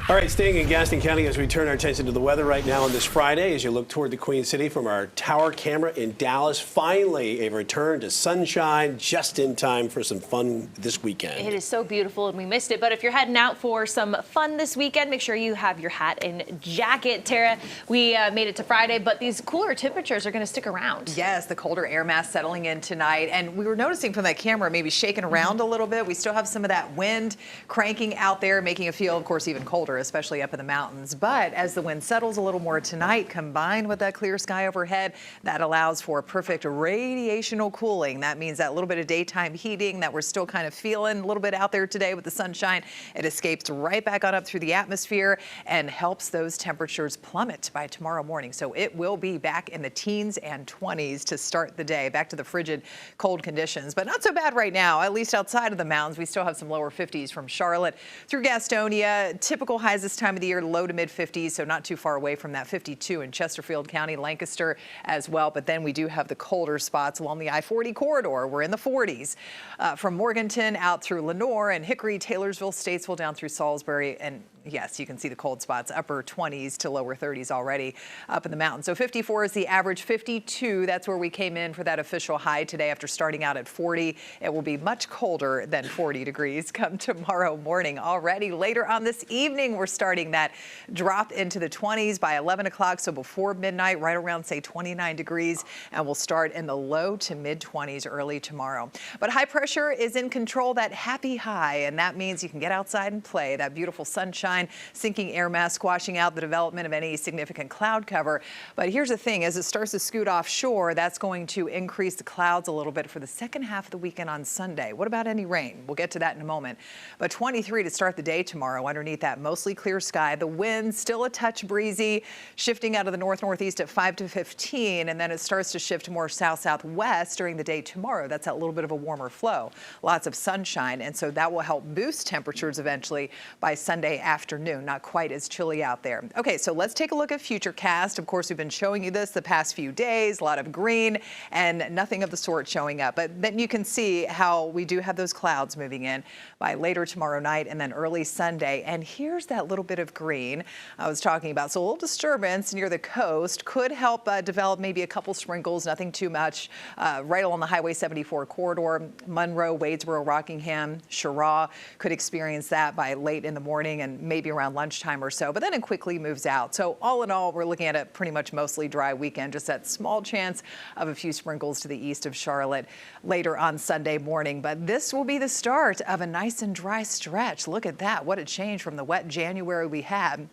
All right, staying in Gaston County as we turn our attention to the weather right now on this Friday as you look toward the Queen City from our tower camera in Dallas. Finally, a return to sunshine just in time for some fun this weekend. It is so beautiful and we missed it. But if you're heading out for some fun this weekend, make sure you have your hat and jacket. Tara, we made it to Friday, but these cooler temperatures are going to stick around. Yes, the colder air mass settling in tonight. And we were noticing from that camera maybe shaking around a little bit. We still have some of that wind cranking out there, making it feel, of course, even colder, especially up in the mountains. But as the wind settles a little more tonight, combined with that clear sky overhead, that allows for perfect radiational cooling. That means that little bit of daytime heating that we're still kind of feeling a little bit out there today with the sunshine, it escapes right back on up through the atmosphere and helps those temperatures plummet by tomorrow morning. So it will be back in the teens and 20s to start the day, back to the frigid cold conditions. But not so bad right now, at least outside of the mountains. We still have some lower 50s from Charlotte through Gastonia. Typical highs this time of the year, low to mid 50s, so not too far away from that 52 in Chesterfield County, Lancaster as well. But then we do have the colder spots along the I-40 corridor. We're in the 40s from Morganton out through Lenoir and Hickory, Taylorsville, Statesville down through Salisbury. And yes, you can see the cold spots, upper 20s to lower 30s already up in the mountains. So 54 is the average. 52, that's where we came in for that official high today after starting out at 40. It will be much colder than 40 degrees come tomorrow morning. Already later on this evening, we're starting that drop into the 20s by 11 o'clock. So before midnight, right around, say, 29 degrees. And we'll start in the low to mid 20s early tomorrow. But high pressure is in control, that happy high. And that means you can get outside and play. That beautiful sunshine, sinking air mass, squashing out the development of any significant cloud cover. But here's the thing, as it starts to scoot offshore, that's going to increase the clouds a little bit for the second half of the weekend on Sunday. What about any rain? We'll get to that in a moment. But 23 to start the day tomorrow underneath that mostly clear sky. The wind still a touch breezy, shifting out of the north-northeast at 5 to 15, and then it starts to shift more south-southwest during the day tomorrow. That's that little bit of a warmer flow. Lots of sunshine, and so that will help boost temperatures eventually by Sunday afternoon. Not quite as chilly out there. Okay, so let's take a look at Futurecast. Of course, we've been showing you this the past few days, a lot of green and nothing of the sort showing up. But then you can see how we do have those clouds moving in by later tomorrow night and then early Sunday. And here's that little bit of green I was talking about. So a little disturbance near the coast could help develop maybe a couple sprinkles, nothing too much, right along the Highway 74 corridor. Monroe, Wadesboro, Rockingham, Cheraw could experience that by late in the morning and maybe around lunchtime or so, but then it quickly moves out. So all in all, we're looking at a pretty much mostly dry weekend, just that small chance of a few sprinkles to the east of Charlotte later on Sunday morning. But this will be the start of a nice and dry stretch. Look at that. What a change from the wet January we had.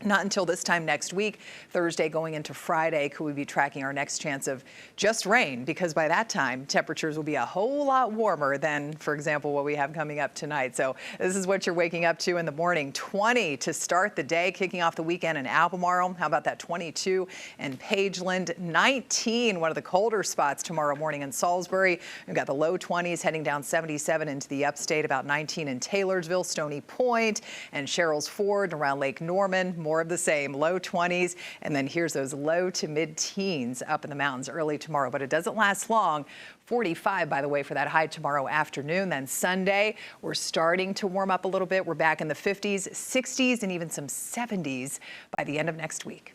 Not until this time next week, Thursday going into Friday, could we be tracking our next chance of just rain, because by that time, temperatures will be a whole lot warmer than, for example, what we have coming up tonight. So this is what you're waking up to in the morning. 20 to start the day, kicking off the weekend in Albemarle. How about that 22 in Pageland? 19, one of the colder spots tomorrow morning in Salisbury. We've got the low 20s heading down 77 into the upstate, about 19 in Taylorsville, Stony Point, and Sherrills Ford around Lake Norman. More of the same, low 20s, and then here's those low to mid-teens up in the mountains early tomorrow, but it doesn't last long. 45, by the way, for that high tomorrow afternoon. Then Sunday, we're starting to warm up a little bit. We're back in the 50s, 60s, and even some 70s by the end of next week.